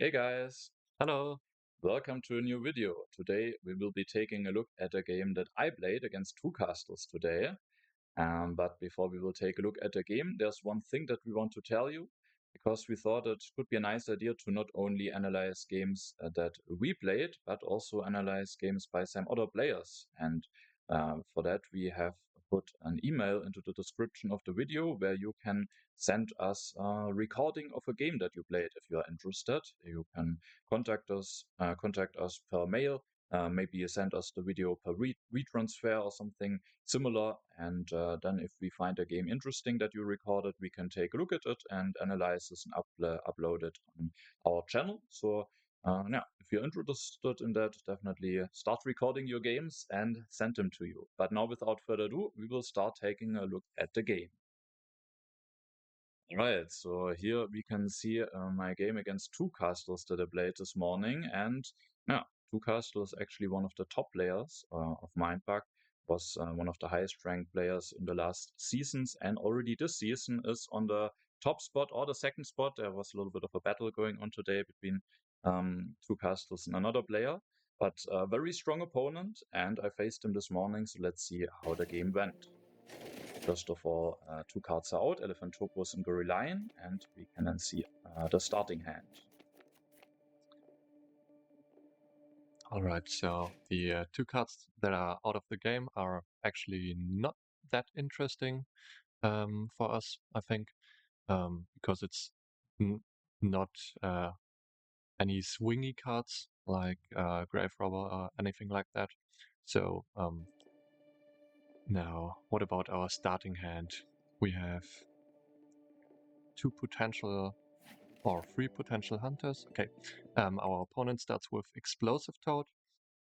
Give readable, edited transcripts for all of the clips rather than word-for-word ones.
Hey guys, Hello. welcome to a new video. Today we will be taking a look at a game that I played against two castles today. But before we will take a look at the game, there's one thing that we want to tell you, because we thought it could be a nice idea to not only analyze games that we played, but also analyze games by some other players. And for that, we have put an email into the description of the video where you can send us a recording of a game that you played. If you are interested, you can contact us per mail. Maybe you send us the video per retransfer or something similar. And then if we find a game interesting that you recorded, we can take a look at it and analyze this and upload it on our channel. So yeah, if you're interested in that, definitely start recording your games and send them to you. But now, without further ado, we will start taking a look at the game. Right, so here we can see my game against two castles that I played this morning, and yeah, two castles actually one of the top players of Mindbug, was one of the highest ranked players in the last seasons, and already this season is on the top spot or the second spot. There was a little bit of a battle going on today between two castles and another player, but a very strong opponent, and I faced him this morning, so let's see how the game went. First of all, two cards are out, Elephant Topos and Gorilla, and we can then see the starting hand. All right, so the two cards that are out of the game are actually not that interesting for us, I think, because it's not any swingy cards like Grave Robber or anything like that. So now, what about our starting hand? We have two potential or three potential hunters. Okay, our opponent starts with Explosive Toad,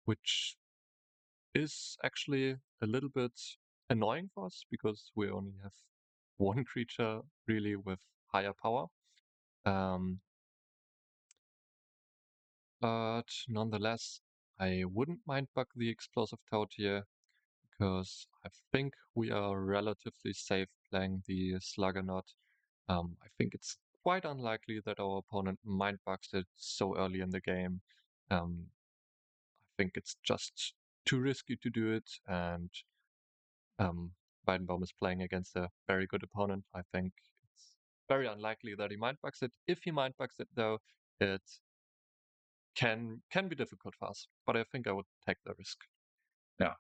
which is actually a little bit annoying for us because we only have one creature really with higher power. But nonetheless, I wouldn't mind bug the Explosive Toad here because I think we are relatively safe playing the Sluggernaut. I think it's quite unlikely that our opponent mind bugs it so early in the game. I think it's just too risky to do it, and Weidenbaum is playing against a very good opponent. I think it's very unlikely that he mind bugs it. If he mind bugs it, though, it can be difficult for us. But I think I would take the risk. Yeah,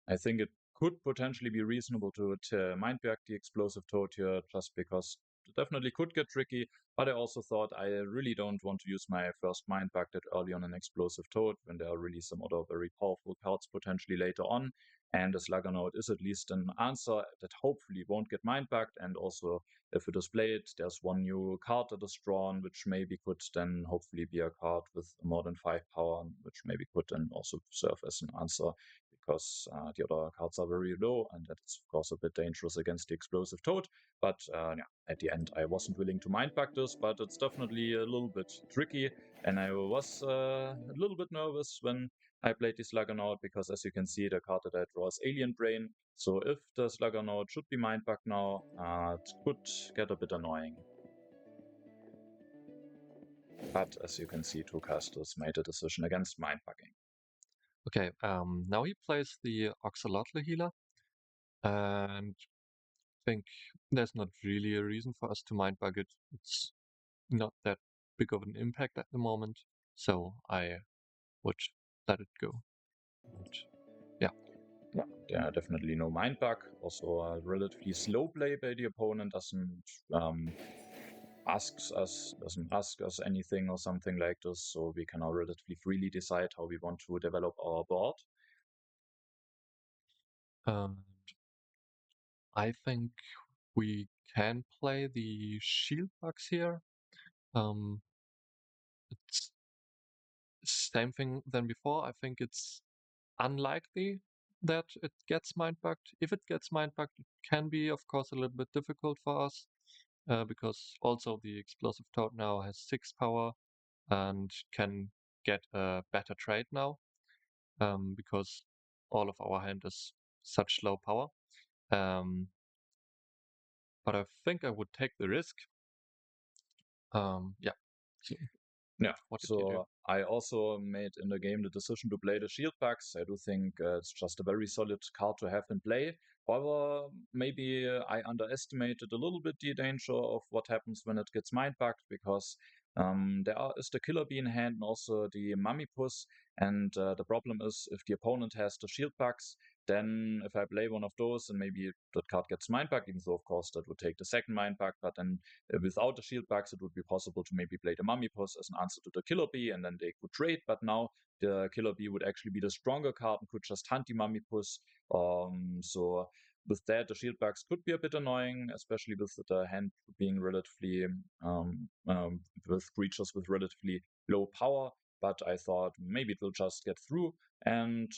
I think it could potentially be reasonable to Mindbug the Explosive Toad here, just because it definitely could get tricky. But I also thought I really don't want to use my first Mindbug that early on an Explosive Toad when there are really some other very powerful cards potentially later on. And the Sluggernaut is at least an answer that hopefully won't get Mindbugged. And also, if it is played, there's one new card that is drawn, which maybe could then hopefully be a card with more than 5 power, which maybe could then also serve as an answer, because the other cards are very low, and that is of course a bit dangerous against the Explosive Toad. But yeah, at the end I wasn't willing to mindbug this, but it's definitely a little bit tricky, and I was a little bit nervous when I played the Sluggernaut, because as you can see, the card that I draw is Alien Brain. So if the Sluggernaut should be mindbugged now, it could get a bit annoying. But as you can see, two casters made a decision against mindbugging. Okay, now he plays the Oxalotl healer, and I think there's not really a reason for us to mind bug it. It's not that big of an impact at the moment, so I would let it go. And yeah. Yeah, there are definitely no mind bug. Also, a relatively slow play by the opponent doesn't ask us anything or something like this, so we can now relatively freely decide how we want to develop our board. And I think we can play the shield bugs here. It's same thing than before. I think it's unlikely that it gets mind bugged. If it gets mind bugged, it can be, of course, a little bit difficult for us because also the explosive toad now has 6 power and can get a better trade now because all of our hand is such low power. But I think I would take the risk. Yeah. Yeah, What did you do? so I also made in the game the decision to play the shield bugs. I do think it's just a very solid card to have in play. However, maybe I underestimated a little bit the danger of what happens when it gets mind bugged, because is the killer bee in hand and also the mummy puss. And the problem is, if the opponent has the shield bugs, then if I play one of those and maybe that card gets mind bugged, even though of course that would take the second mind bug, but then without the shield bugs, it would be possible to maybe play the mummy puss as an answer to the killer bee, and then they could trade. But now the killer bee would actually be the stronger card and could just hunt the mummy puss. So with that, the shield bugs could be a bit annoying, especially with the hand being relatively with creatures with relatively low power. But I thought maybe it will just get through, and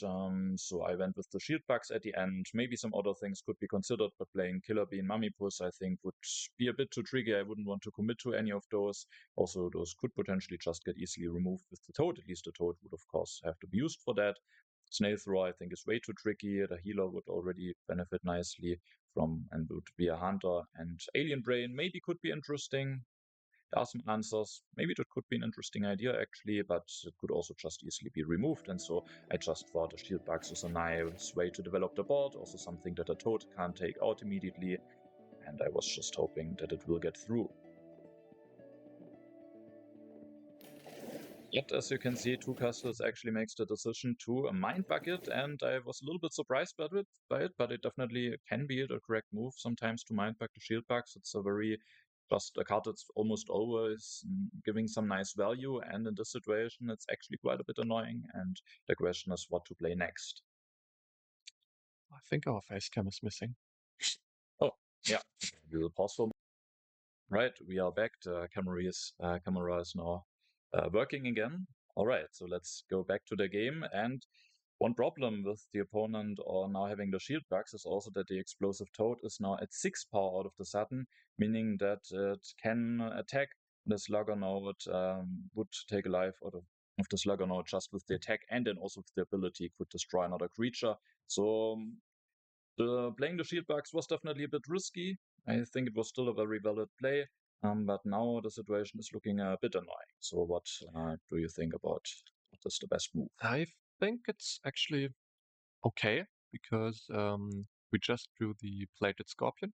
so I went with the shield bugs at the end. Maybe some other things could be considered, but playing Killer Bee and Mummy Puss, I think, would be a bit too tricky. I wouldn't want to commit to any of those. Also, those could potentially just get easily removed with the Toad. At least the Toad would, of course, have to be used for that. Snail Thrower, I think, is way too tricky. The healer would already benefit nicely from and would be a hunter. And Alien Brain maybe could be interesting. There are some answers. Maybe that could be an interesting idea, actually, but it could also just easily be removed. And so I just thought the shield bugs is a nice way to develop the board, also something that a toad can't take out immediately. And I was just hoping that it will get through. Yet, as you can see, Two Castles actually makes the decision to mind bug it, and I was a little bit surprised by it, but it definitely can be the correct move sometimes to mind bug the shield bugs. It's just a card that's almost always giving some nice value, and in this situation, it's actually quite a bit annoying, and the question is what to play next. I think our face cam is missing. Oh, yeah, we will pause for. Right, we are back. The camera is now working again. All right, so let's go back to the game. And one problem with the opponent or now having the shield bugs is also that the explosive toad is now at 6 power all of the sudden, meaning that it can attack the slugger now would take a life out of the slugger now just with the attack, and then also with the ability could destroy another creature. So playing the shield bugs was definitely a bit risky. I think it was still a very valid play, but now the situation is looking a bit annoying. So what do you think about what is the best move? I think it's actually okay, because we just drew the Plated Scorpion,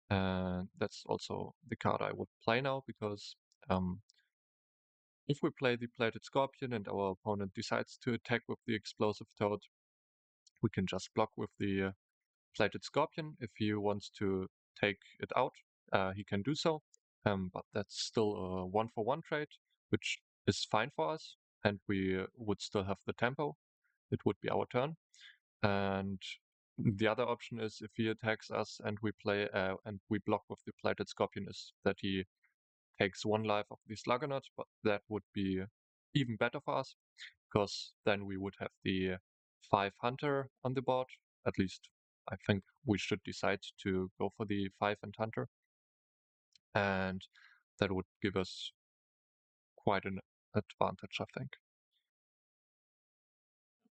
and that's also the card I would play now, because if we play the Plated Scorpion and our opponent decides to attack with the Explosive Toad, we can just block with the Plated Scorpion. If he wants to take it out, he can do so, but that's still a 1-for-1 trade, which is fine for us, and we would still have the tempo. It would be our turn. And the other option is, if he attacks us and we block with the Plated Scorpion, is that he takes 1 life of the Sluggernaut, but that would be even better for us, because then we would have the 5 Hunter on the board. At least I think we should decide to go for the 5 and Hunter, and that would give us quite an advantage, I think.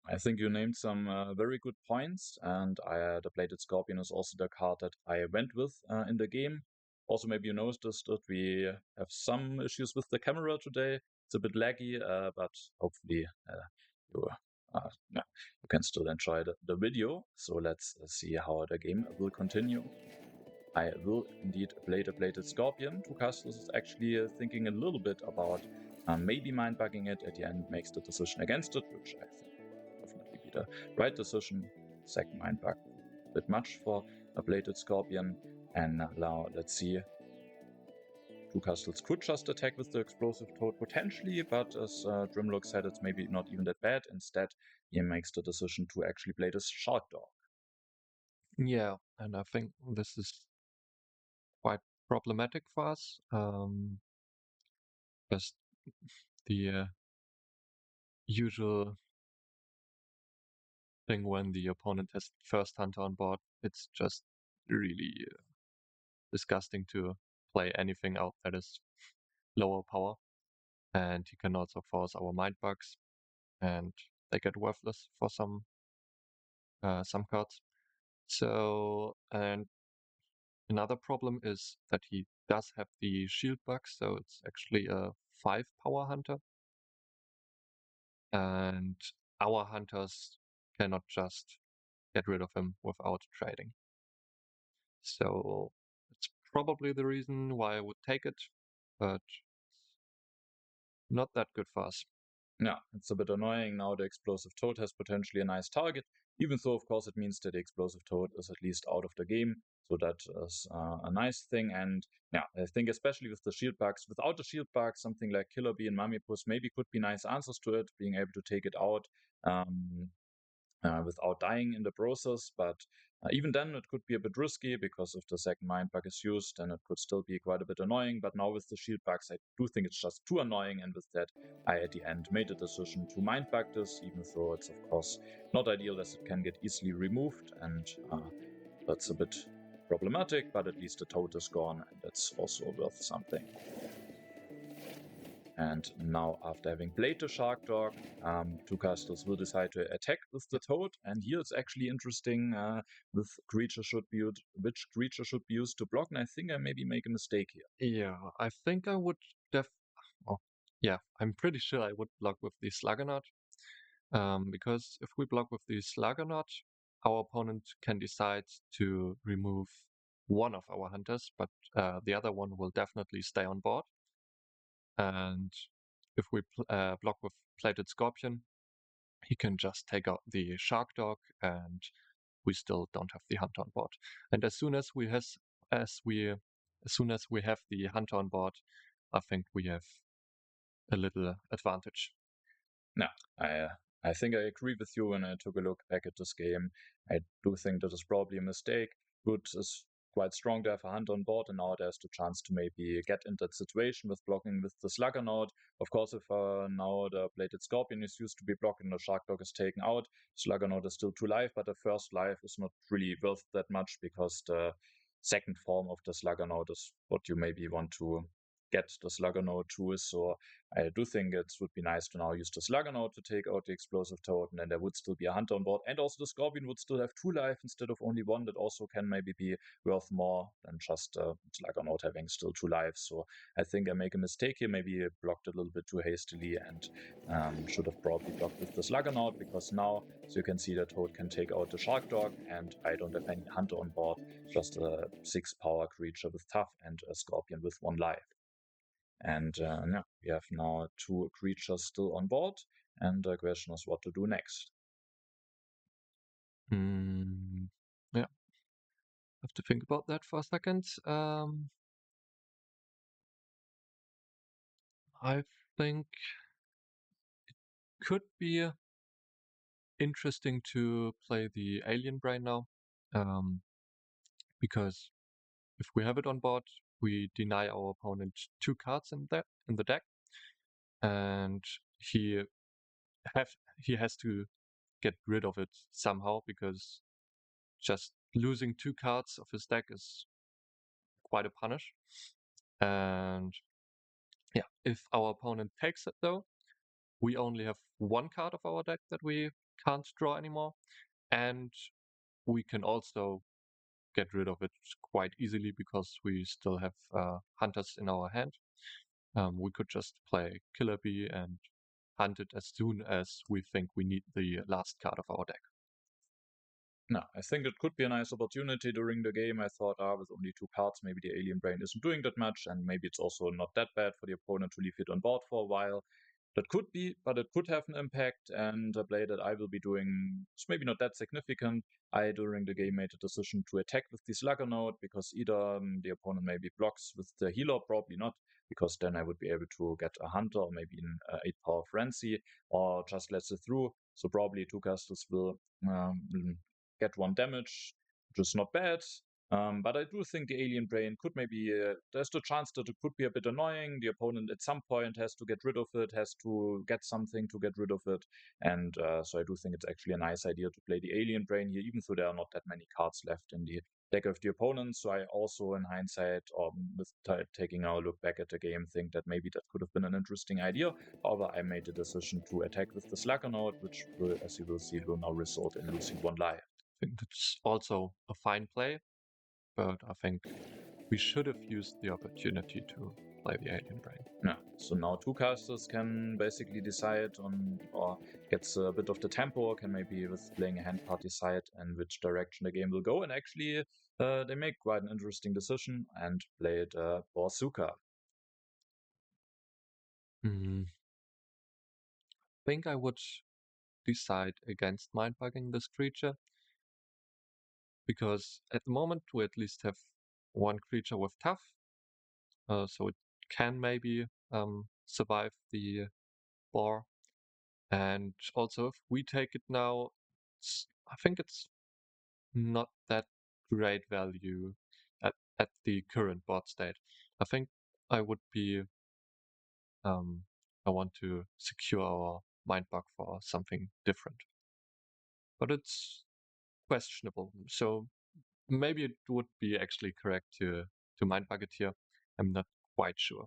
I think you named some very good points, and the Plated Scorpion is also the card that I went with in the game. Also, maybe you noticed that we have some issues with the camera today. It's a bit laggy, but hopefully you, yeah, you can still enjoy the video. So let's see how the game will continue. I will indeed play the Plated Scorpion. Two Castles is actually thinking a little bit about maybe mind bugging it. At the end, makes the decision against it, which I think definitely be the right decision. Second mind bug, a bit much for a Plated Scorpion. And now let's see. Two Castles could just attack with the Explosive Toad potentially, but as Trimlok said, it's maybe not even that bad. Instead, he makes the decision to actually play this Shark Dog. Yeah, and I think this is quite problematic for us, because the usual thing when the opponent has first Hunter on board, it's just really disgusting to play anything out that is lower power. And he can also force our mind bugs, and they get worthless for some cards. So, and another problem is that he does have the shield bug, so it's actually a 5 power hunter. and our hunters cannot just get rid of him without trading. So it's probably the reason why I would take it, but not that good for us. Yeah, it's a bit annoying. Now the explosive toad has potentially a nice target, even though of course it means that the explosive toad is at least out of the game. So that is a nice thing. And yeah, I think especially with the shield bugs, without the shield bugs, something like Killer Bee and Mummypuss maybe could be nice answers to it, being able to take it out. Without dying in the process, but even then it could be a bit risky because if the second Mindbug is used, then it could still be quite a bit annoying. But now with the shield bugs, I do think it's just too annoying, and with that, I at the end made the decision to Mindbug this, even though it's of course not ideal as it can get easily removed, and that's a bit problematic, but at least the toad is gone, and that's also worth something. And now, after having played the Shark Dog, two casters will decide to attack with the Toad. And here it's actually interesting which creature should be used to block. And I think I maybe make a mistake here. Yeah, I think I would I'm pretty sure I would block with the Sluggernaut. Because if we block with the Sluggernaut, our opponent can decide to remove one of our hunters, but the other one will definitely stay on board. And if we block with Plated Scorpion, he can just take out the Shark Dog, and we still don't have the hunter on board. And as soon as we have the hunter on board, I think we have a little advantage. No, I think I agree with you when I took a look back at this game. I do think that is probably a mistake. Good is quite strong to have a hunt on board, and now there's the chance to maybe get in that situation with blocking with the Sluggernaut. Of course, if now the Bladed Scorpion is used to be blocked and the Shark Dog is taken out, Sluggernaut is still 2 life, but the first life is not really worth that much because the second form of the Sluggernaut is what you maybe want to get the Sluggernaut to. So I do think it would be nice to now use the Sluggernaut to take out the explosive toad, and then there would still be a hunter on board, and also the Scorpion would still have 2 life instead of only 1. That also can maybe be worth more than just Sluggernaut having still 2 lives. So I think I make a mistake here. Maybe I blocked a little bit too hastily and should have probably blocked with the Sluggernaut, because now, as you can see, the toad can take out the Shark Dog, and I don't have any hunter on board, just a 6 power creature with tough and a Scorpion with 1 life. And yeah, we have now 2 creatures still on board, and the question is what to do next. Yeah, have to think about that for a second. I think it could be interesting to play the Alien Brain now, because if we have it on board, we deny our opponent 2 cards in the deck, and he has to get rid of it somehow, because just losing 2 cards of his deck is quite a punish. And yeah, if our opponent takes it though, we only have 1 card of our deck that we can't draw anymore, and we can also get rid of it quite easily because we still have hunters in our hand. We could just play Killer Bee and hunt it as soon as we think we need the last card of our deck. No, I think it could be a nice opportunity during the game. I thought, with only 2 cards, maybe the Alien Brain isn't doing that much, and maybe it's also not that bad for the opponent to leave it on board for a while. That could be, but it could have an impact, and the play that I will be doing is maybe not that significant. I, during the game, made a decision to attack with the Sluggernaut, because either the opponent maybe blocks with the healer, probably not, because then I would be able to get a hunter or maybe an 8 power frenzy, or just lets it through. So probably 2 casters will get 1 damage, which is not bad. But I do think the Alien Brain could maybe, there's the chance that it could be a bit annoying. The opponent at some point has to get rid of it, has to get something to get rid of it. And so I do think it's actually a nice idea to play the Alien Brain here, even though there are not that many cards left in the deck of the opponent. So I also, in hindsight, or with taking a look back at the game, think that maybe that could have been an interesting idea. However, I made the decision to attack with the Sluggernaut, which will, as you will see, will now result in losing 1 life. I think that's also a fine play, but I think we should have used the opportunity to play the Alien Brain. Yeah, So now two casters can basically decide on, or gets a bit of the tempo, can maybe with playing a hand card decide in which direction the game will go. And actually, they make quite an interesting decision and played Borsuka. I think I would decide against mind-bugging this creature, because at the moment we at least have one creature with tough, so it can maybe survive the boar. And also, if we take it now, I think it's not that great value at the current board state. I think I would be I want to secure our Mindbug for something different, but it's questionable. So maybe it would be actually correct to Mindbug it here. I'm not quite sure.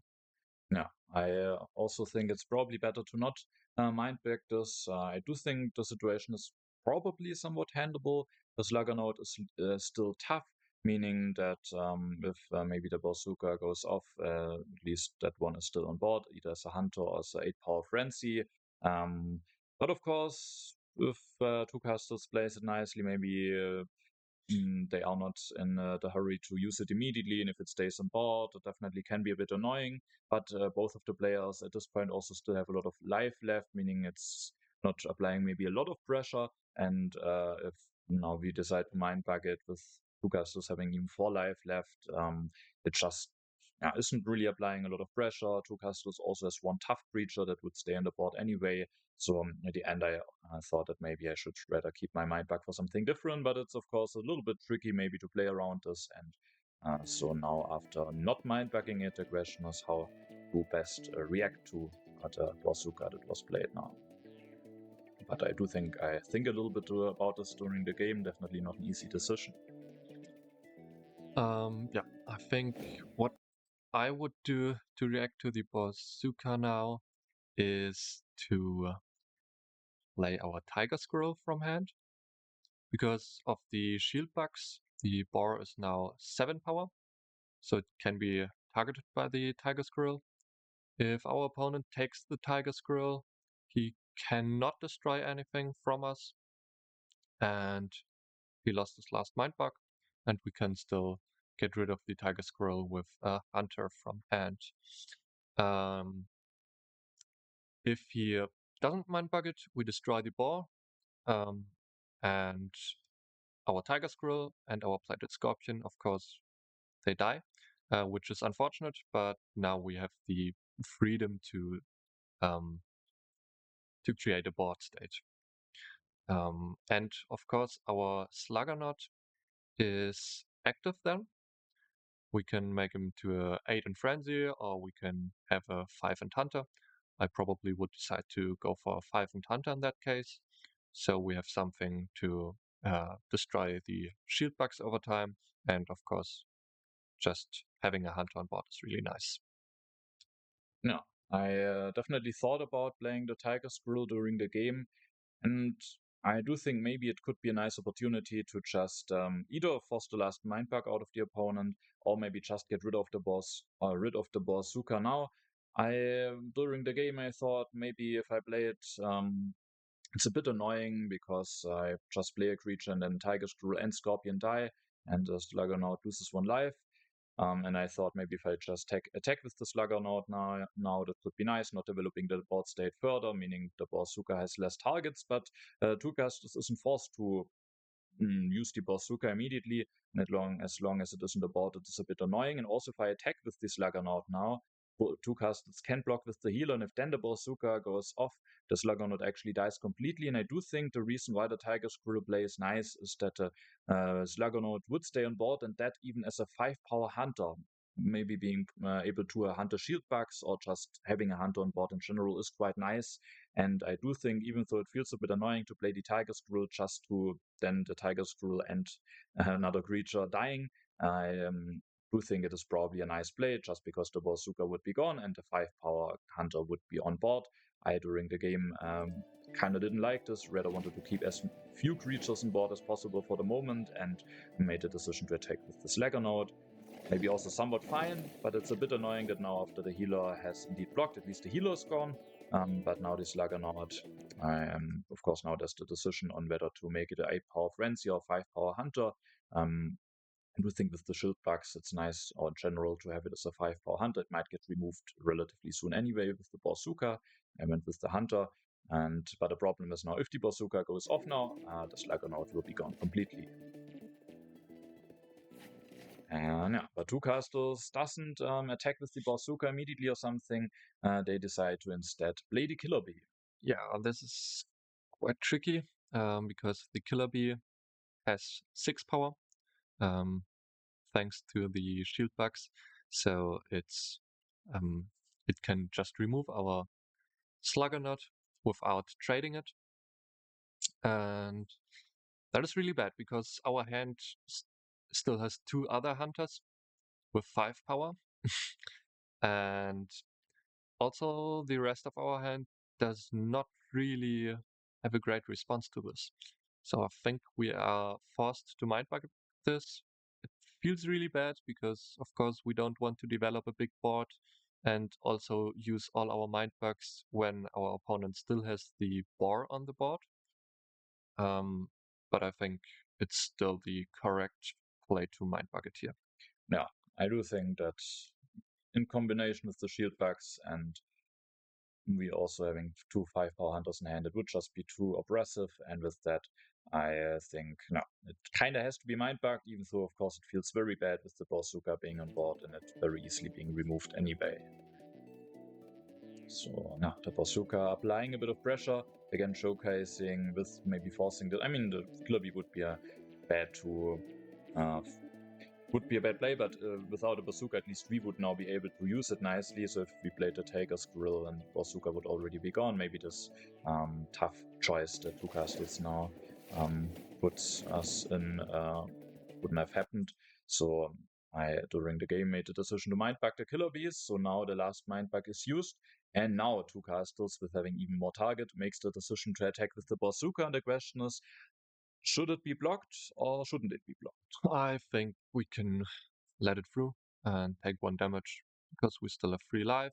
Yeah, I also think it's probably better to not mind back this. I do think the situation is probably somewhat handleable. The Sluggernaut is still tough, meaning that if maybe the bazooka goes off, at least that one is still on board, either as a hunter or as a 8-power frenzy. But of course, if two casters plays it nicely, maybe they are not in the hurry to use it immediately, and if it stays on board, it definitely can be a bit annoying. But both of the players at this point also still have a lot of life left, meaning it's not applying maybe a lot of pressure. And if now we decide to mind bug it with two casters having even 4 life left, it just isn't really applying a lot of pressure. Two casters also has one tough creature that would stay on the board anyway. So at the end, I thought that maybe I should rather keep my mind back for something different, but it's of course a little bit tricky maybe to play around this. And so now, after not mind bagging it, the question is how to best react to the bazooka that was played now. But I do think I think a little bit about this during the game. Definitely not an easy decision. Yeah, I think what I would do to react to the bazooka now is to play our Tiger Squirrel from hand. Because of the shield bugs, the boar is now 7 power, so it can be targeted by the Tiger Squirrel. If our opponent takes the Tiger Squirrel, he cannot destroy anything from us, and he lost his last mind bug, and we can still get rid of the Tiger Squirrel with a Hunter from hand. If he doesn't mind bug it, we destroy the boar, and our Tiger Squirrel and our Plated Scorpion, of course, they die, which is unfortunate, but now we have the freedom to create a board state. And of course, our Sluggernaut is active then. We can make him to a 8 in Frenzy, or we can have a 5 in Hunter. I probably would decide to go for a 5 in Hunter in that case. So we have something to destroy the shield bugs over time. And of course, just having a Hunter on board is really nice. Yeah, I definitely thought about playing the Tiger Squirrel during the game, and I do think maybe it could be a nice opportunity to just either force the last mind bug out of the opponent, or maybe just get rid of the bazooka now. I during the game I thought maybe if I play it, it's a bit annoying because I just play a creature and then Tiger Squirrel and Scorpion die, and the Sluggernaut loses 1 life. And I thought maybe if I just attack with the Sluggernaut now that could be nice, not developing the board state further, meaning the bazooka has less targets, but two casters isn't forced to use the bazooka immediately, and as long as it is on the board, it is a bit annoying. And also, if I attack with this Sluggernaut now, two casters can block with the healer, and if then the bazooka goes off, the Sluggernaut actually dies completely. And I do think the reason why the Tiger Squirrel play is nice is that the Sluggernaut would stay on board, and that even as a 5-power hunter. Maybe being able to hunter shield bugs or just having a hunter on board in general is quite nice. And I do think, even though it feels a bit annoying to play the Tiger Squirrel just to then the Tiger Squirrel and another creature dying, I do think it is probably a nice play just because the bazooka would be gone and the 5-power hunter would be on board. I, during the game, kind of didn't like this, rather wanted to keep as few creatures on board as possible for the moment, and made the decision to attack with the Sluggernaut. maybe also somewhat fine, but it's a bit annoying that now after the healer has indeed blocked, at least the healer is gone. But now this Juggernaut, of course, now there's the decision on whether to make it an 8-power Frenzy or 5-power Hunter. I do think with the shield bugs, it's nice, or in general, to have it as a 5-power Hunter. It might get removed relatively soon anyway with the Bazooka and with the Hunter. But the problem is now, if the Bazooka goes off now, the Sluggernaut will be gone completely. And yeah, but two castles doesn't attack with the Bazooka immediately or something. They decide to instead play the Killer Bee. Yeah, this is quite tricky because the Killer Bee has 6 power thanks to the shield bugs. So it's it can just remove our Sluggernaut without trading it. And that is really bad because our hand still has 2 other hunters with 5 power. And also the rest of our hand does not really have a great response to this. So I think we are forced to mindbug this. It feels really bad because of course we don't want to develop a big board and also use all our mindbugs when our opponent still has the boar on the board. But I think it's still the correct play to mindbug it here. Yeah, I do think that in combination with the shield bugs and we also having 2 5-power hunters in hand, it would just be too oppressive. And with that, I think no, it kind of has to be mindbugged, even though of course it feels very bad with the Bazooka being on board and it very easily being removed anyway. So now the Bazooka applying a bit of pressure, again showcasing with maybe forcing the. I mean, the Killer Bee would be a bad play, but without a Bazooka, at least we would now be able to use it nicely. So if we played the Tiger's Grill and Bazooka would already be gone, maybe this tough choice that two castles now puts us in wouldn't have happened. So I, during the game, made the decision to mindbug the Killer Bees. So now the last mindbug is used. And now two castles, with having even more target, makes the decision to attack with the Bazooka. And the question is, should it be blocked or shouldn't it be blocked? I think we can let it through and take 1 damage because we still have 3 life.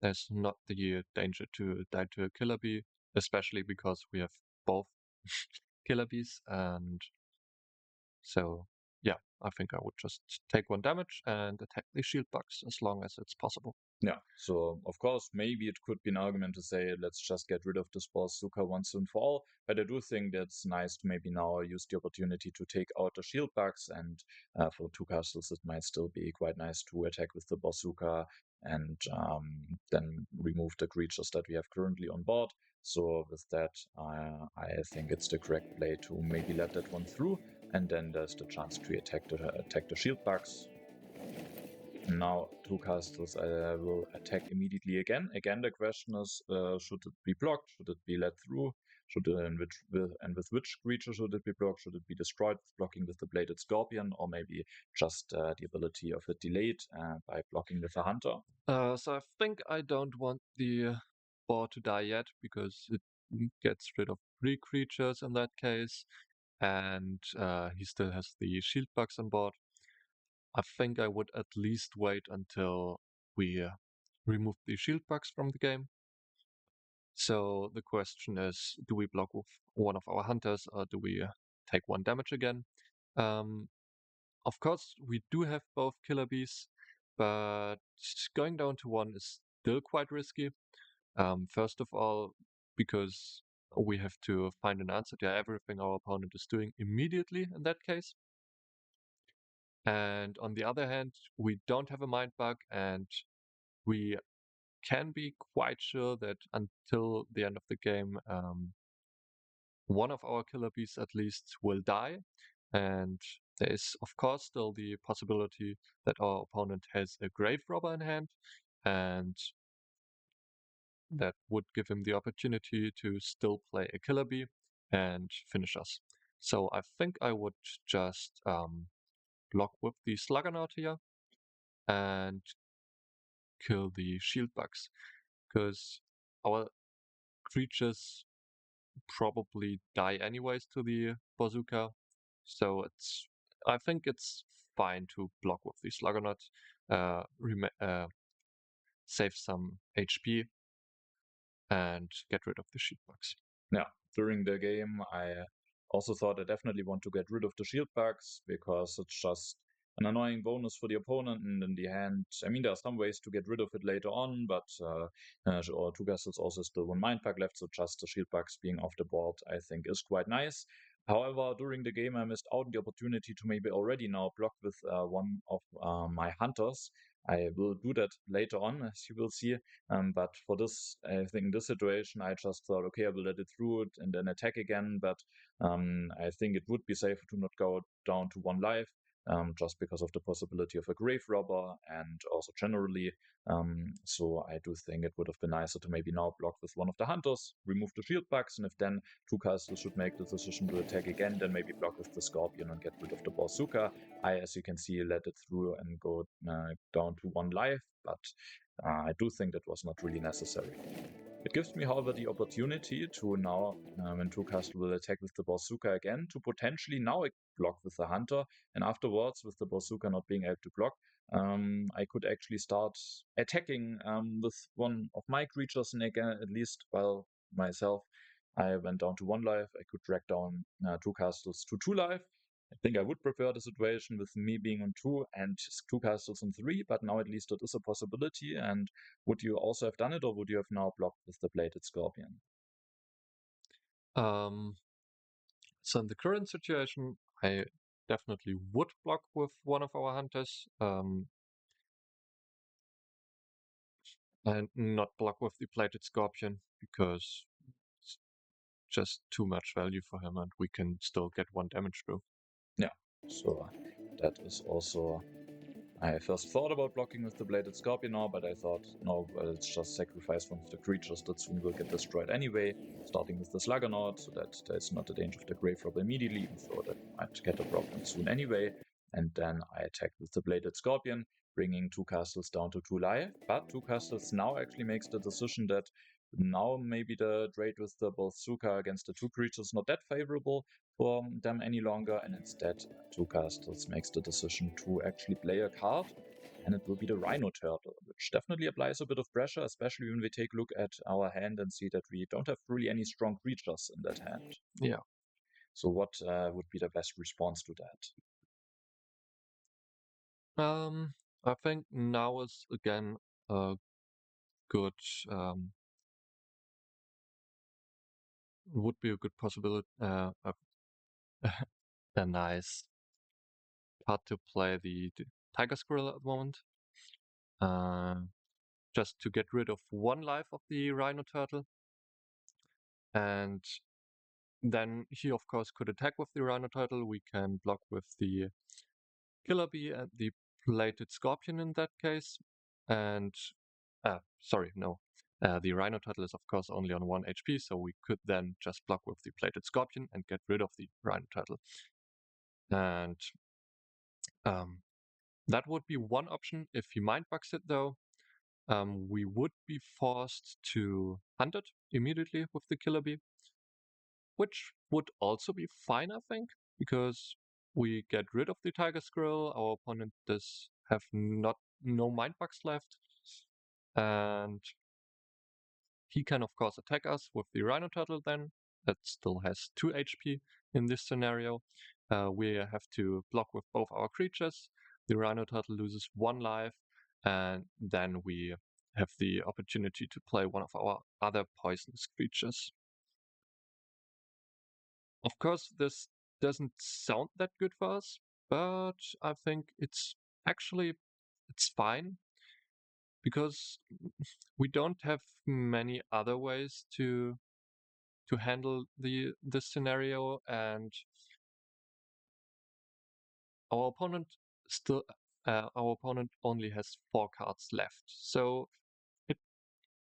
There's not the danger to die to a Killer Bee, especially because we have both Killer Bees. And so, yeah, I think I would just take 1 damage and attack the shield bugs as long as it's possible. Yeah, so of course, maybe it could be an argument to say, let's just get rid of this Bazooka once and for all. But I do think that's nice to maybe now use the opportunity to take out the shield bugs. And for two castles, it might still be quite nice to attack with the Bazooka and then remove the creatures that we have currently on board. So with that, I think it's the correct play to maybe let that one through. And then there's the chance to attack the shield bugs. Now two castles will attack immediately again. Again, the question is, should it be blocked? Should it be let through? And with which creature should it be blocked? Should it be destroyed with blocking with the Bladed Scorpion, or maybe just the ability of it delayed by blocking with a Hunter? So I think I don't want the boar to die yet because it gets rid of 3 creatures in that case, and he still has the shield bugs on board. I think I would at least wait until we remove the shield bugs from the game. So the question is, do we block with one of our hunters or do we take 1 damage again? Of course, we do have both Killer Bees, but going down to 1 is still quite risky. First of all, because we have to find an answer to everything our opponent is doing immediately in that case. And on the other hand, we don't have a mind bug, and we can be quite sure that until the end of the game, one of our Killer Bees at least will die. And there is, of course, still the possibility that our opponent has a Grave Robber in hand, and that would give him the opportunity to still play a Killer Bee and finish us. So I think I would just block with the Sluggernaut here and kill the shield bugs, because our creatures probably die anyways to the bazooka, so it's I think it's fine to block with the Sluggernaut, save some HP, and get rid of the shield bugs. Yeah, during the game, I also thought I definitely want to get rid of the shield bugs because it's just an annoying bonus for the opponent. And in the hand, I mean, there are some ways to get rid of it later on, but or two castles also still one Mindbug left, so just the shield bugs being off the board, I think, is quite nice. However, during the game, I missed out on the opportunity to maybe already now block with one of my hunters. I will do that later on, as you will see. But for this, I think in this situation, I just thought, okay, I will let it through it and then attack again. But I think it would be safer to not go down to 1 life, just because of the possibility of a grave robber and also generally. So I do think it would have been nicer to maybe now block with one of the hunters, remove the shield bugs, and if then two castles should make the decision to attack again, then maybe block with the scorpion and get rid of the bazooka. I, as you can see, let it through and go down to 1 life, but I do think that was not really necessary. It gives me, however, the opportunity to now, when two castles will attack with the bazooka again, to potentially now block with the hunter, and afterwards, with the bazooka not being able to block, I could actually start attacking with one of my creatures, and again, at least, well, myself, I went down to 1 life. I could drag down two castles to 2 life. I think I would prefer the situation with me being on 2 and two castles on 3, but now at least it is a possibility. And would you also have done it, or would you have now blocked with the bladed scorpion? So in the current situation, I definitely would block with one of our hunters, and not block with the plated scorpion because it's just too much value for him, and we can still get 1 damage through. Yeah, so that is also. I first thought about blocking with the bladed scorpion now, but I thought, no, well, let's just sacrifice one of the creatures that soon will get destroyed anyway, starting with the Sluggernaut, so that there's not the danger of the grave robber immediately, even though that might get a problem soon anyway. And then I attack with the bladed scorpion, bringing two castles down to 2 life. But two castles now actually makes the decision that now maybe the trade with the bazooka against the two creatures is not that favorable for them any longer, and instead two castles makes the decision to actually play a card, and it will be the Rhino Turtle, which definitely applies a bit of pressure, especially when we take a look at our hand and see that we don't have really any strong creatures in that hand. Yeah. So what would be the best response to that? I think now is again a good would be a good possibility, a nice part to play the Tiger Squirrel at the moment. Just to get rid of 1 life of the Rhino Turtle. And then he, of course, could attack with the Rhino Turtle. We can block with the Killer Bee and the Plated Scorpion in that case. And, sorry, no. The Rhino Turtle is, of course, only on 1 HP, so we could then just block with the Plated Scorpion and get rid of the Rhino Turtle. And that would be one option. If he Mindbugs it, though, we would be forced to hunt it immediately with the Killer Bee, which would also be fine, I think, because we get rid of the Tiger Squirrel. Our opponent does have no Mindbugs left, and he can, of course, attack us with the Rhino Turtle then. That still has 2 HP in this scenario. We have to block with both our creatures. The Rhino Turtle loses 1 life, and then we have the opportunity to play one of our other poisonous creatures. Of course, this doesn't sound that good for us, but I think it's fine because we don't have many other ways to handle this scenario, and our opponent only has 4 cards left, so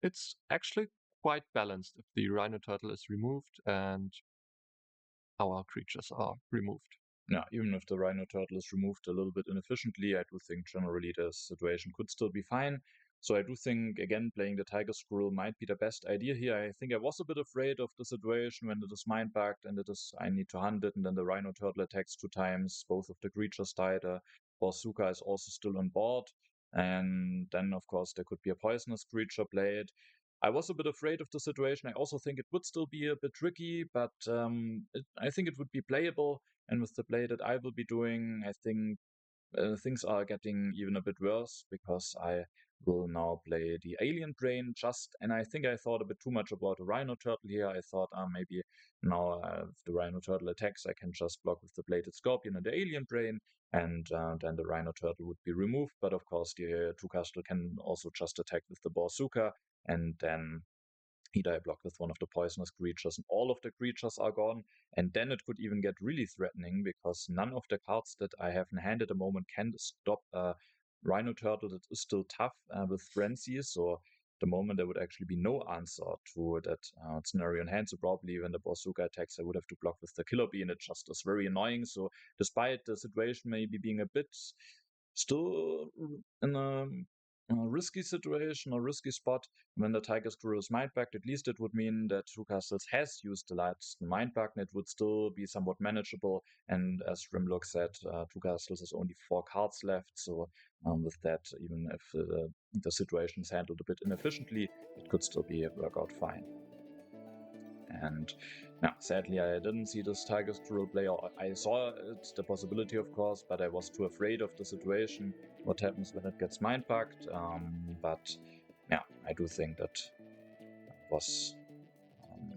it's actually quite balanced if the Rhino Turtle is removed and our creatures are removed. Yeah, even if the Rhino Turtle is removed a little bit inefficiently, I do think generally the situation could still be fine. So I do think, again, playing the Tiger Squirrel might be the best idea here. I think I was a bit afraid of the situation when it is mind-bugged and I need to hunt it, and then the Rhino Turtle attacks 2 times. Both of the creatures die. The Bazooka is also still on board. And then, of course, there could be a poisonous creature played. I was a bit afraid of the situation. I also think it would still be a bit tricky, but I think it would be playable. And with the play that I will be doing, I think things are getting even a bit worse, because I will now play the Alien Brain and I think I thought a bit too much about the Rhino Turtle here. I thought maybe now if the Rhino Turtle attacks, I can just block with the Bladed Scorpion and the Alien Brain, and then the Rhino Turtle would be removed. But of course, the Two-Castle can also just attack with the Bazooka, and then either I block with one of the poisonous creatures and all of the creatures are gone. And then it could even get really threatening, because none of the cards that I have in hand at the moment can stop a Rhino Turtle that is still tough with Frenzy. So at the moment there would actually be no answer to that scenario in hand. So probably when the Bazooka attacks, I would have to block with the Killer Bee, and it just is very annoying. So despite the situation maybe being a bit still in a risky situation or risky spot, when the Tiger Squirrel is mind-bugged, at least it would mean that Two Castles has used the last mind-bug, and it would still be somewhat manageable. And as Trimlok said, Two Castles has only 4 cards left, so with that, even if the situation is handled a bit inefficiently, it could still work out fine. And now, sadly, I didn't see this Tiger Squirrel play. I saw it, the possibility, of course, but I was too afraid of the situation, what happens when it gets mind-bugged. But yeah, I do think that was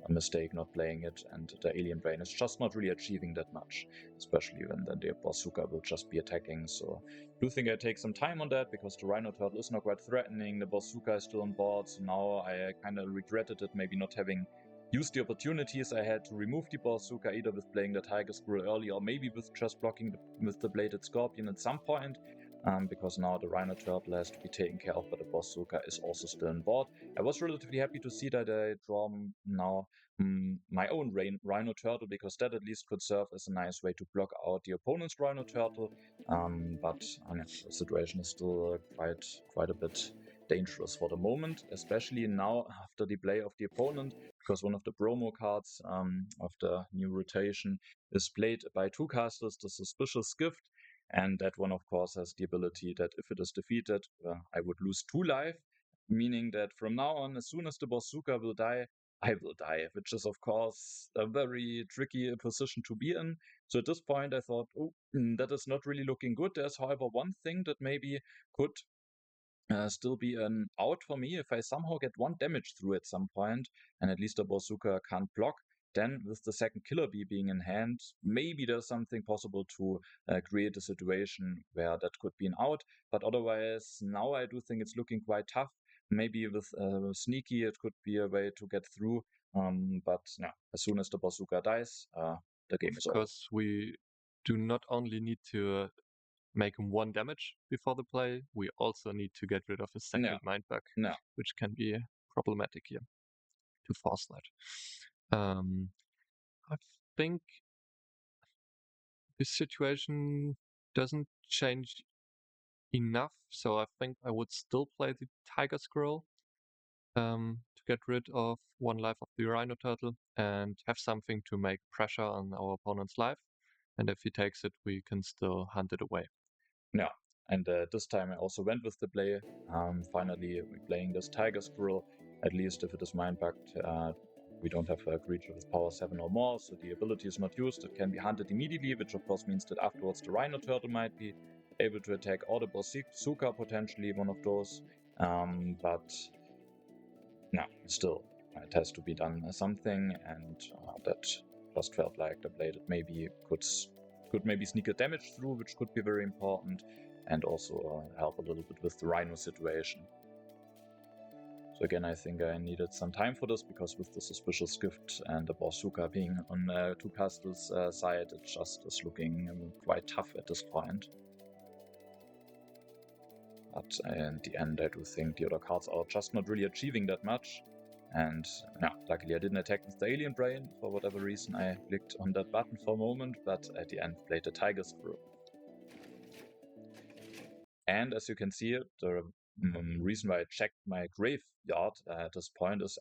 a mistake not playing it, and the Alien Brain is just not really achieving that much, especially when then the Bazooka will just be attacking. So I do think I take some time on that, because the Rhino Turtle is not quite threatening, the Bazooka is still on board, so now I kind of regretted it, maybe not having used the opportunities I had to remove the Bazooka, either with playing the Tiger Squirrel early or maybe with just blocking with the Bladed Scorpion at some point. Because now the Rhino Turtle has to be taken care of, but the Bazooka is also still on board. I was relatively happy to see that I draw now my own Rhino Turtle, because that at least could serve as a nice way to block out the opponent's Rhino Turtle. But the situation is still quite a bit dangerous for the moment, especially now after the play of the opponent, because one of the promo cards of the new rotation is played by Two Castles, the Suspicious Gift. And that one, of course, has the ability that if it is defeated, I would lose 2 life, meaning that from now on, as soon as the Bazooka will die, I will die, which is, of course, a very tricky position to be in. So at this point, I thought, that is not really looking good. There's, however, one thing that maybe could still be an out for me. If I somehow get 1 damage through at some point, and at least the Bazooka can't block, then with the second Killer Bee being in hand, maybe there's something possible to create a situation where that could be an out. But otherwise, now I do think it's looking quite tough. Maybe with Sneaky, it could be a way to get through. But yeah, as soon as the Bazooka dies, the game is over. Because we do not only need to make him 1 damage before the play, we also need to get rid of his second Mindbug, which can be problematic here to force that. I think this situation doesn't change enough, so I think I would still play the Tiger Squirrel to get rid of 1 life of the Rhino Turtle and have something to make pressure on our opponent's life. And if he takes it, we can still hunt it away. Yeah, and this time I also went with the play. Finally, we're playing this Tiger Squirrel. At least if it is mind-bugged, we don't have a creature with power 7 or more, so the ability is not used. It can be hunted immediately, which of course means that afterwards the Rhino Turtle might be able to attack, or the Bazooka, potentially one of those. But no, still, it has to be done something, and that just felt like the play that maybe could maybe sneak a damage through, which could be very important, and also help a little bit with the Rhino situation. So again, I think I needed some time for this, because with the Suspicious Gift and the Bazooka being on Two Castles' side, it just is looking quite tough at this point. But in the end, I do think the other cards are just not really achieving that much. And yeah, luckily I didn't attack with the Alien Brain. For whatever reason, I clicked on that button for a moment, but at the end played the Tiger Squirrel. And as you can see, the reason why I checked my graveyard at this point is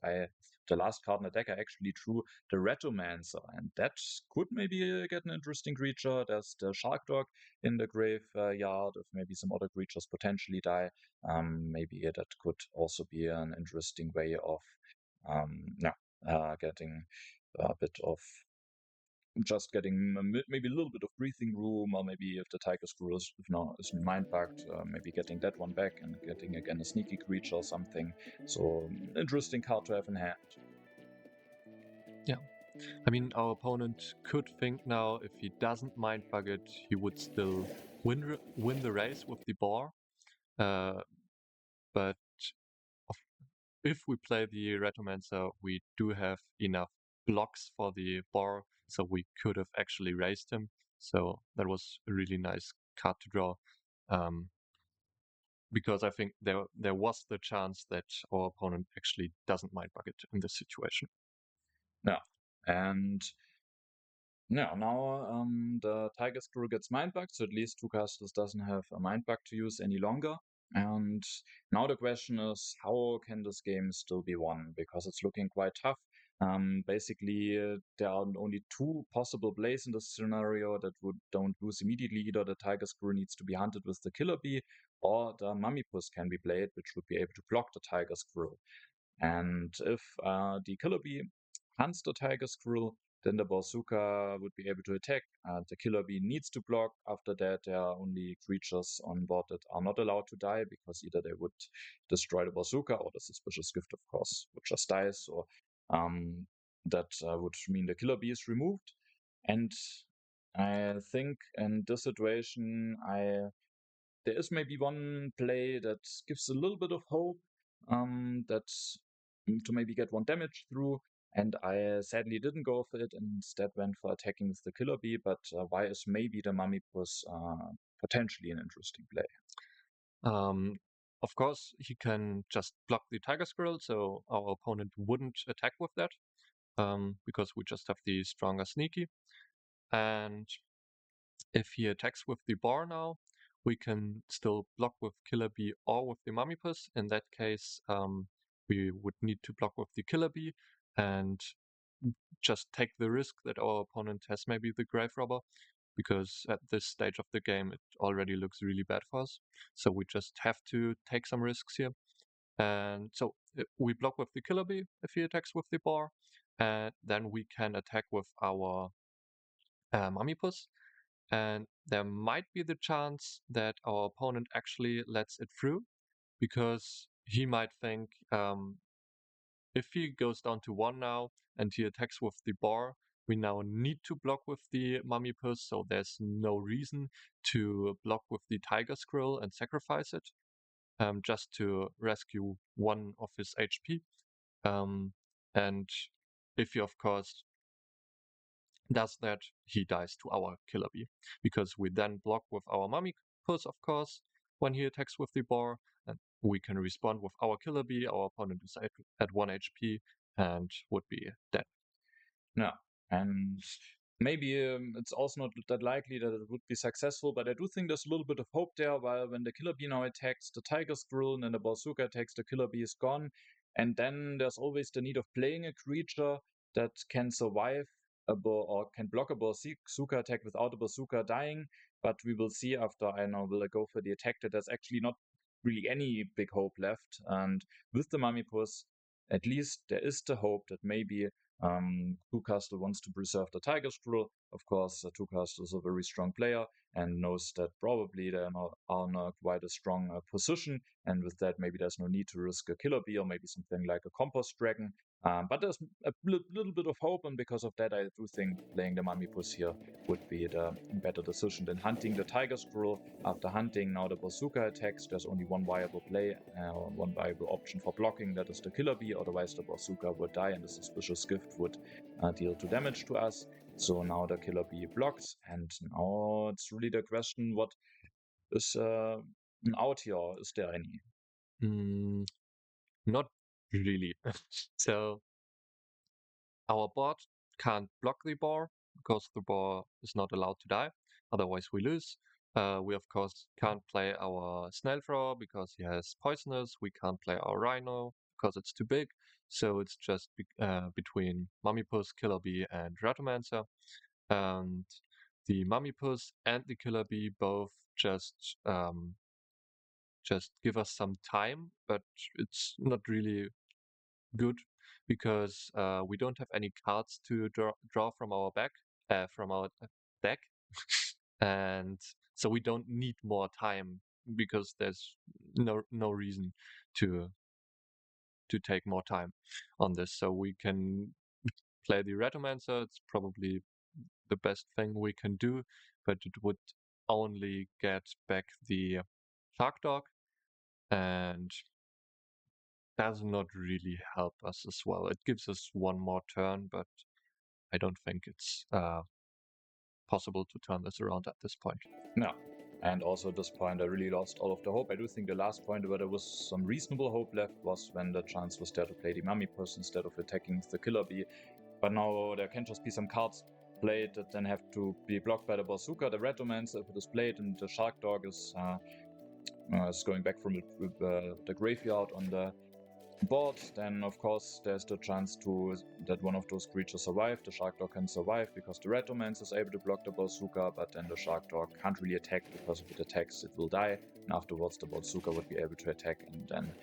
the last card in the deck I actually drew the Retomancer, and that could maybe get an interesting creature. There's the Shark Dog in the graveyard, if maybe some other creatures potentially die. Maybe that could also be an interesting way of getting a bit of just getting maybe a little bit of breathing room, or maybe if the Tiger Screw is mind bugged, maybe getting that one back and getting again a sneaky creature or something. So interesting card to have in hand. Yeah, I mean, our opponent could think now if he doesn't mind bug it, he would still win the race with the boar. But if we play the Retomancer, we do have enough blocks for the boar, so we could have actually raised him. So that was a really nice card to draw. Because I think there was the chance that our opponent actually doesn't mind bug it in this situation. Yeah, and yeah, now the Tiger Screw gets mind bugged, so at least Two Castles doesn't have a mind bug to use any longer. And now the question is, how can this game still be won? Because it's looking quite tough. Basically, there are only two possible plays in this scenario that don't lose immediately. Either the Tiger Screw needs to be hunted with the Killer Bee, or the Mummy Puss can be played, which would be able to block the Tiger Screw. And if the Killer Bee hunts the Tiger Screw, then the Bazooka would be able to attack. The Killer Bee needs to block. After that, there are only creatures on board that are not allowed to die, because either they would destroy the Bazooka, or the Suspicious Gift, of course, would just die. So that would mean the Killer Bee is removed. And I think in this situation, there is maybe one play that gives a little bit of hope, that to maybe get one damage through. And I sadly didn't go for it, and instead went for attacking with the Killer Bee. But why is maybe the Mummy Puss potentially an interesting play? Of course, he can just block the Tiger Squirrel, so our opponent wouldn't attack with that, because we just have the stronger sneaky. And if he attacks with the bar now, we can still block with Killer Bee or with the Mummy Puss. In that case, we would need to block with the Killer Bee and just take the risk that our opponent has maybe the Grave Robber, because at this stage of the game it already looks really bad for us. So we just have to take some risks here. And so we block with the Killer Bee if he attacks with the bar, and then we can attack with our Mummy Puss. And there might be the chance that our opponent actually lets it through, because he might think, if he goes down to 1 now and he attacks with the bar, we now need to block with the Mummy Puss, so there's no reason to block with the Tiger Squirrel and sacrifice it, just to rescue 1 of his HP. And if he, of course, does that, he dies to our Killer Bee, because we then block with our Mummy Puss, of course, when he attacks with the bar, and we can respond with our Killer Bee. Our opponent is at 1 HP and would be dead. No, and maybe it's also not that likely that it would be successful, but I do think there's a little bit of hope there. While when the Killer Bee now attacks the Tiger Squirrel and then the Bazooka attacks, the Killer Bee is gone. And then there's always the need of playing a creature that can survive or can block a Bazooka attack without a Bazooka dying. But we will see after I know will I go for the attack that there's actually not really any big hope left. And with the Mummy Puss, at least there is the hope that maybe Two Castle wants to preserve the Tiger Squirrel. Of course, Two Castle is a very strong player and knows that probably they are in quite a strong position. And with that, maybe there's no need to risk a Killer Bee or maybe something like a Compost Dragon. But there's a little bit of hope, and because of that, I do think playing the Mummy Puss here would be the better decision than hunting the Tiger Squirrel. After hunting now the Bazooka attacks, there's only one viable play, one viable option for blocking, that is the Killer Bee. Otherwise, the Bazooka would die and the Suspicious Gift would deal 2 damage to us. So now the Killer Bee blocks, and now it's really the question, what is an out here? Is there any? Not really. So our board can't block the bar, because the bar is not allowed to die, otherwise we lose. We of course can't play our snail thrower because he has poisonous. We can't play our rhino because it's too big. So it's just between Mummypuss, Killer Bee, and Ratomancer. And the Mummypuss and the Killer Bee both just give us some time, but it's not really good because we don't have any cards to draw from our deck, and so we don't need more time because there's no reason to take more time on this. So we can play the Ratomancer. It's probably the best thing we can do, but it would only get back the Shark Dog and does not really help us as well. It gives us one more turn, but I don't think it's possible to turn this around at this point. No. And also at this point, I really lost all of the hope. I do think the last point where there was some reasonable hope left was when the chance was there to play the Mummypuss instead of attacking the Killer Bee. But now there can just be some cards played that then have to be blocked by the Bazooka, the Ratomancer if it is played, and the Shark Dog is going back from the graveyard on the board. Then of course there's the chance that one of those creatures survive. The Shark Dog can survive because the Ratomancer is able to block the Bazooka, but then the Shark Dog can't really attack because if it attacks it will die, and afterwards the Bazooka would be able to attack, and then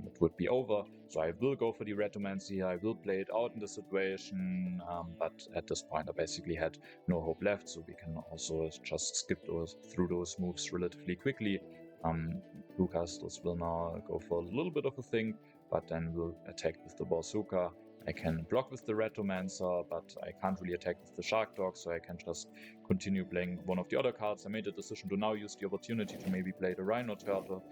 it would be over. So I will go for the Ratomancer here. I will play it out in the situation, but at this point I basically had no hope left, so we can also just skip through those moves relatively quickly. Blue castles will now go for a little bit of a thing, but then will attack with the Bazooka. I can block with the Ratomancer, but I can't really attack with the Shark Dog, so I can just continue playing one of the other cards. I made the decision to now use the opportunity to maybe play the Rhino Turtle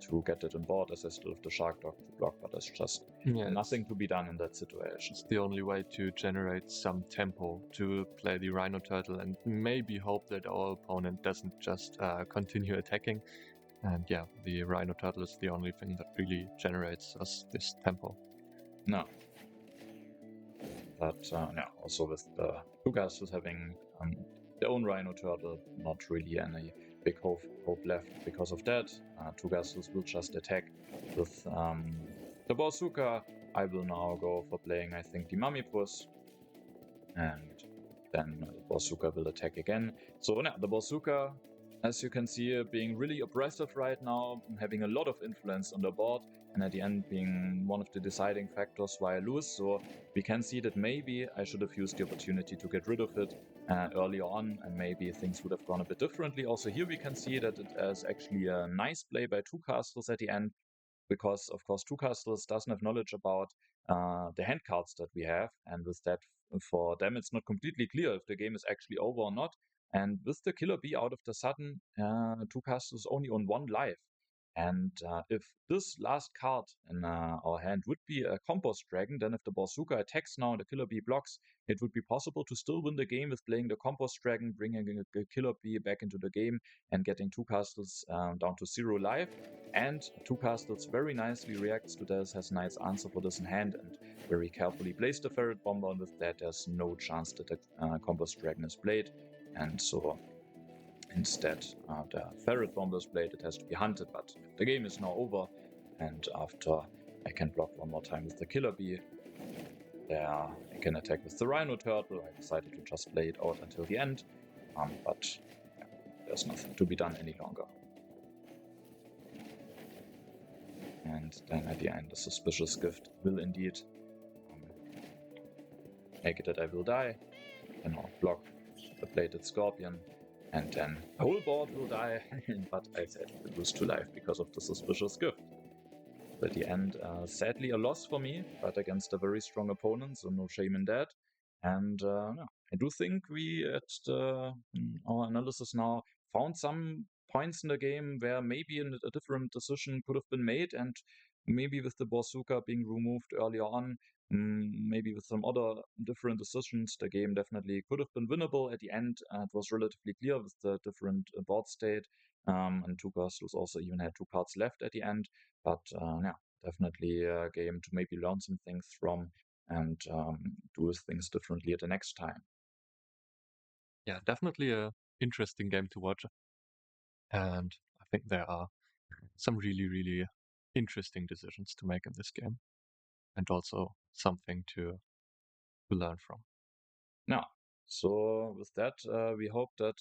to get it on board, as I still have the Shark Dog to block, but there's just nothing to be done in that situation. It's the only way to generate some tempo to play the Rhino Turtle and maybe hope that our opponent doesn't just continue attacking. And yeah, the Rhino Turtle is the only thing that really generates us this tempo. No. But yeah, also with the two castles having their own Rhino Turtle, not really any big hope left because of that. Two castles will just attack with the Bazooka. I will now go for playing, I think, the Mummypuss, and then the Bazooka will attack again. So yeah, the Bazooka, as you can see, being really aggressive right now, having a lot of influence on the board, and at the end being one of the deciding factors why I lose. So we can see that maybe I should have used the opportunity to get rid of it earlier on, and maybe things would have gone a bit differently. Also here we can see that it is actually a nice play by two castles at the end, because of course two castles doesn't have knowledge about the hand cards that we have, and with that, for them it's not completely clear if the game is actually over or not. And with the Killer Bee out of the sudden, two castles only on one life. And if this last card in our hand would be a Compost Dragon, then if the Bazooka attacks now and the Killer Bee blocks, it would be possible to still win the game with playing the Compost Dragon, bringing a Killer Bee back into the game and getting two castles down to 0 life. And two castles very nicely reacts to this, has a nice answer for this in hand, and very carefully plays the Ferret Bomber, and with that there's no chance that the Compost Dragon is played. And so instead, the Ferret Bomber is played. It has to be hunted, but the game is now over. And after I can block one more time with the Killer Bee, there I can attack with the Rhino Turtle. I decided to just play it out until the end, but yeah, there's nothing to be done any longer. And then at the end, the Suspicious Gift will indeed make it that I will die. And now block the Bladed Scorpion, and then the whole board will die, but I said it was to life because of the Suspicious Gift. At the end, sadly a loss for me, but against a very strong opponent, so no shame in that. And I do think we at our analysis now found some points in the game where maybe a different decision could have been made, and maybe with the Bazooka being removed earlier on, maybe with some other different decisions, the game definitely could have been winnable. At the end, it was relatively clear with the different board state, and two castles also even had two cards left at the end. But yeah, definitely a game to maybe learn some things from and do things differently at the next time. Yeah, definitely a interesting game to watch. And I think there are some really, really interesting decisions to make in this game, and also something to learn from. Now, so with that, we hope that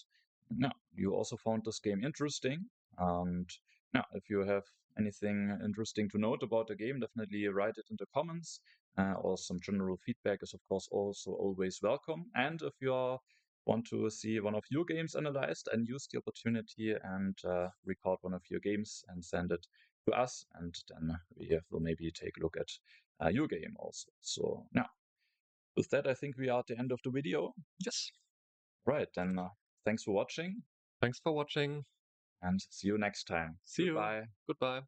you also found this game interesting. And now, if you have anything interesting to note about the game, definitely write it in the comments. Or some general feedback is, of course, also always welcome. And if you want to see one of your games analyzed, and use the opportunity and record one of your games and send it to us, and then we will maybe take a look at your game also. So now, with that, I think we are at the end of the video. Yes. Right, then thanks for watching. Thanks for watching. And see you next time. See Goodbye. you. Goodbye.